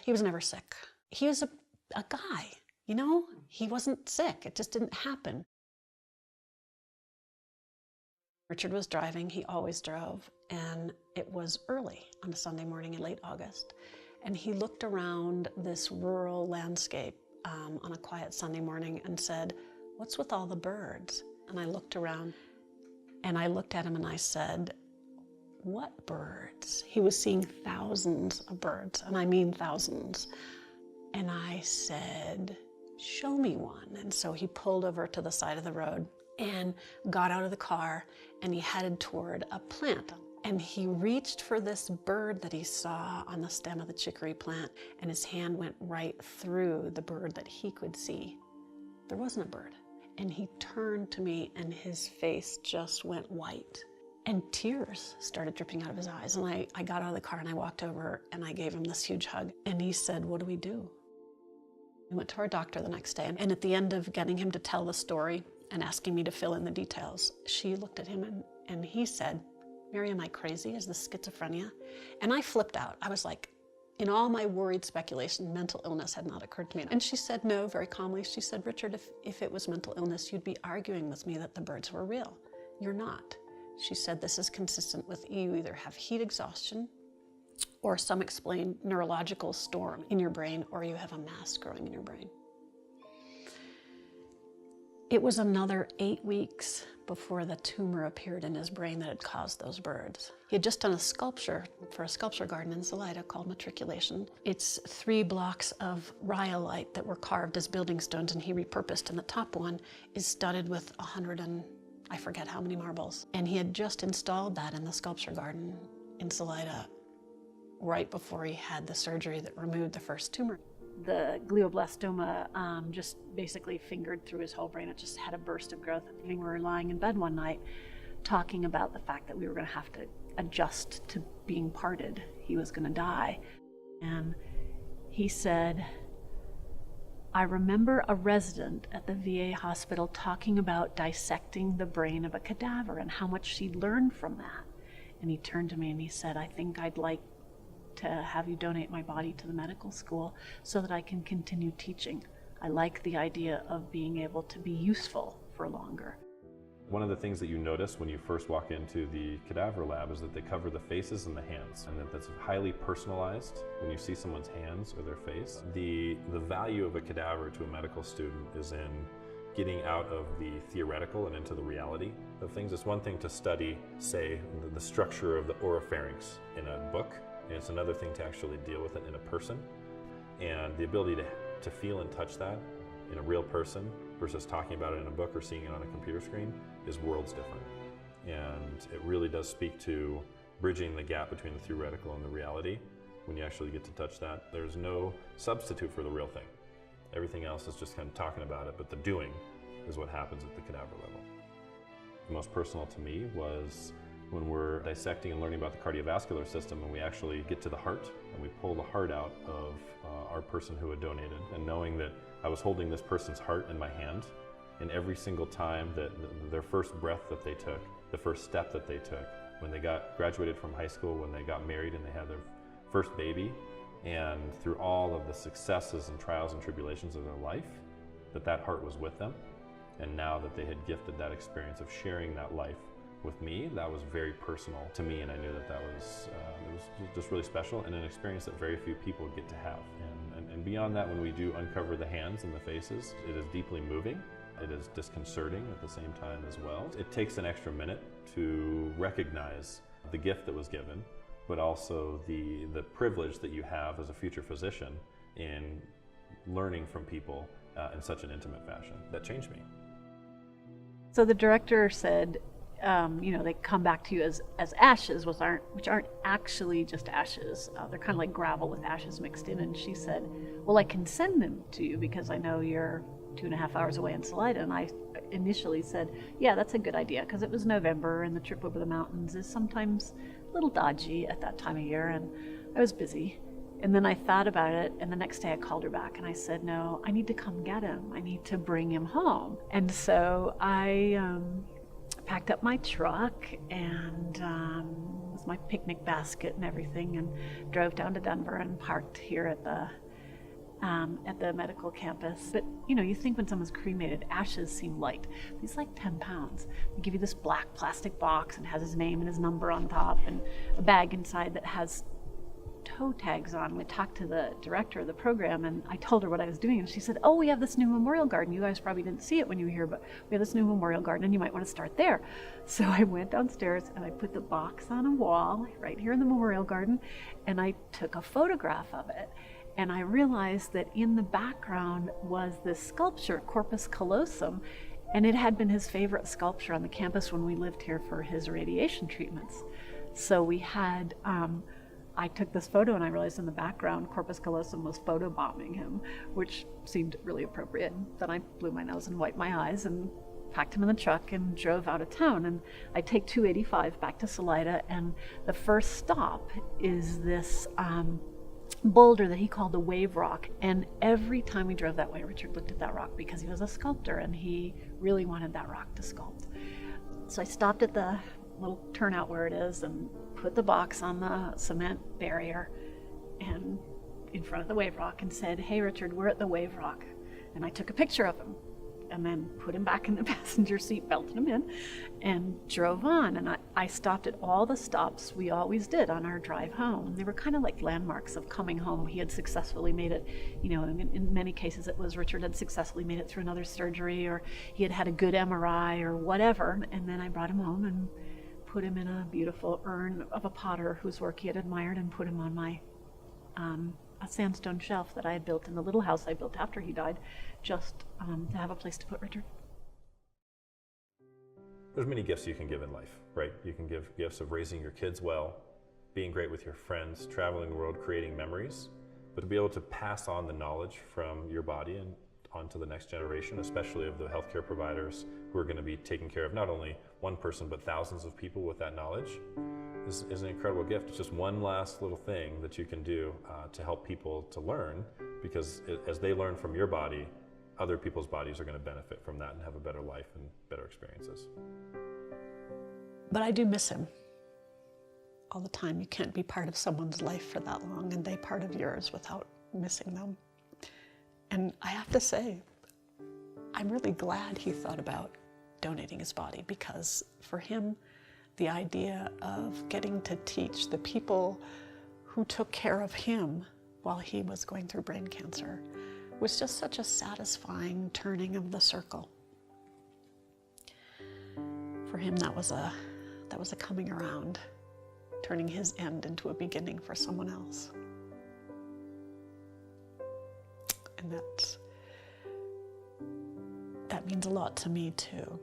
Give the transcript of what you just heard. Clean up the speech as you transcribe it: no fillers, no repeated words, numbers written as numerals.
He was never sick. He was a guy, you know? He wasn't sick. It just didn't happen. Richard was driving, he always drove, and it was early on a Sunday morning in late August. And he looked around this rural landscape on a quiet Sunday morning and said, "What's with all the birds?" And I looked around and I looked at him and I said, "What birds?" He was seeing thousands of birds, and I mean thousands. And I said, "Show me one." And so he pulled over to the side of the road and got out of the car, and he headed toward a plant. And he reached for this bird that he saw on the stem of the chicory plant, and his hand went right through the bird that he could see. There wasn't a bird. And he turned to me, and his face just went white. And tears started dripping out of his eyes. And I got out of the car and I walked over and I gave him this huge hug. And he said, "What do we do?" We went to our doctor the next day, and at the end of getting him to tell the story and asking me to fill in the details, she looked at him and he said, "Mary, am I crazy? Is this schizophrenia?" And I flipped out. I was like, in all my worried speculation, mental illness had not occurred to me. And she said no, very calmly. She said, "Richard, if it was mental illness, you'd be arguing with me that the birds were real. You're not." She said, "This is consistent with you either have heat exhaustion or some explained neurological storm in your brain, or you have a mass growing in your brain." It was another 8 weeks before the tumor appeared in his brain that had caused those birds. He had just done a sculpture for a sculpture garden in Salida called Matriculation. It's 3 blocks of rhyolite that were carved as building stones, and he repurposed, and the top one is studded with 100 and I forget how many marbles. And he had just installed that in the sculpture garden in Salida right before he had the surgery that removed the first tumor. The glioblastoma just basically fingered through his whole brain. It just had a burst of growth. We were lying in bed one night talking about the fact that we were going to have to adjust to being parted. He was going to die. And he said, "I remember a resident at the VA hospital talking about dissecting the brain of a cadaver and how much she'd learned from that." And he turned to me and he said, "I think I'd like to have you donate my body to the medical school so that I can continue teaching. I like the idea of being able to be useful for longer." One of the things that you notice when you first walk into the cadaver lab is that they cover the faces and the hands, and that's highly personalized when you see someone's hands or their face. The value of a cadaver to a medical student is in getting out of the theoretical and into the reality of things. It's one thing to study, say, the structure of the oropharynx in a book, and it's another thing to actually deal with it in a person. And the ability to feel and touch that in a real person versus talking about it in a book or seeing it on a computer screen is worlds different. And it really does speak to bridging the gap between the theoretical and the reality. When you actually get to touch that, there's no substitute for the real thing. Everything else is just kind of talking about it, but the doing is what happens at the cadaver level. The most personal to me was when we're dissecting and learning about the cardiovascular system, and we actually get to the heart and we pull the heart out of our person who had donated, and knowing that I was holding this person's heart in my hand, and every single time that their first breath that they took, the first step that they took, when they graduated from high school, when they got married and they had their first baby, and through all of the successes and trials and tribulations of their life, that heart was with them. And now that they had gifted that experience of sharing that life with me, that was very personal to me, and I knew that it was just really special and an experience that very few people get to have. And beyond that, when we do uncover the hands and the faces, it is deeply moving. It is disconcerting at the same time as well. It takes an extra minute to recognize the gift that was given, but also the privilege that you have as a future physician in learning from people in such an intimate fashion. That changed me. So the director said, they come back to you as ashes, which aren't actually just ashes. They're kind of like gravel with ashes mixed in. And she said, "Well, I can send them to you because I know you're 2.5 hours away in Salida." And I initially said, "Yeah, that's a good idea," because it was November and the trip over the mountains is sometimes a little dodgy at that time of year, and I was busy. And then I thought about it, and the next day I called her back and I said, "No, I need to come get him. I need to bring him home." And so I packed up my truck and with my picnic basket and everything, and drove down to Denver and parked here at the medical campus. But you think when someone's cremated, ashes seem light. He's like 10 pounds. They give you this black plastic box and has his name and his number on top, and a bag inside that has toe tags on. We talked to the director of the program, and I told her what I was doing, and she said, "Oh, we have this new memorial garden. You guys probably didn't see it when you were here, but we have this new memorial garden, and you might want to start there." So I went downstairs and I put the box on a wall right here in the memorial garden, and I took a photograph of it. And I realized that in the background was this sculpture, Corpus Callosum, and it had been his favorite sculpture on the campus when we lived here for his radiation treatments. So we had, I took this photo and I realized in the background Corpus Callosum was photobombing him, which seemed really appropriate. Then I blew my nose and wiped my eyes and packed him in the truck and drove out of town. And I take 285 back to Salida, and the first stop is this boulder that he called the Wave Rock. And every time we drove that way, Richard looked at that rock because he was a sculptor and he really wanted that rock to sculpt. So I stopped at the little turnout where it is and put the box on the cement barrier and in front of the Wave Rock and said, "Hey Richard, we're at the Wave Rock." And I took a picture of him and then put him back in the passenger seat, belted him in, and drove on. And I stopped at all the stops we always did on our drive home. They were kind of like landmarks of coming home. He had successfully made it, in many cases it was Richard had successfully made it through another surgery, or he had had a good MRI or whatever. And then I brought him home and put him in a beautiful urn of a potter whose work he had admired, and put him on my a sandstone shelf that I had built in the little house I built after he died, just to have a place to put Richard. There's many gifts you can give in life, right? You can give gifts of raising your kids well, being great with your friends, traveling the world, creating memories, but to be able to pass on the knowledge from your body and onto the next generation, especially of the healthcare providers who are going to be taking care of not only one person but thousands of people with that knowledge, is an incredible gift. It's just one last little thing that you can do to help people to learn, because as they learn from your body, other people's bodies are going to benefit from that and have a better life and better experiences. But I do miss him all the time. You can't be part of someone's life for that long and they part of yours without missing them. And I have to say, I'm really glad he thought about donating his body, because for him, the idea of getting to teach the people who took care of him while he was going through brain cancer was just such a satisfying turning of the circle. For him, that was a coming around, turning his end into a beginning for someone else. And that means a lot to me too.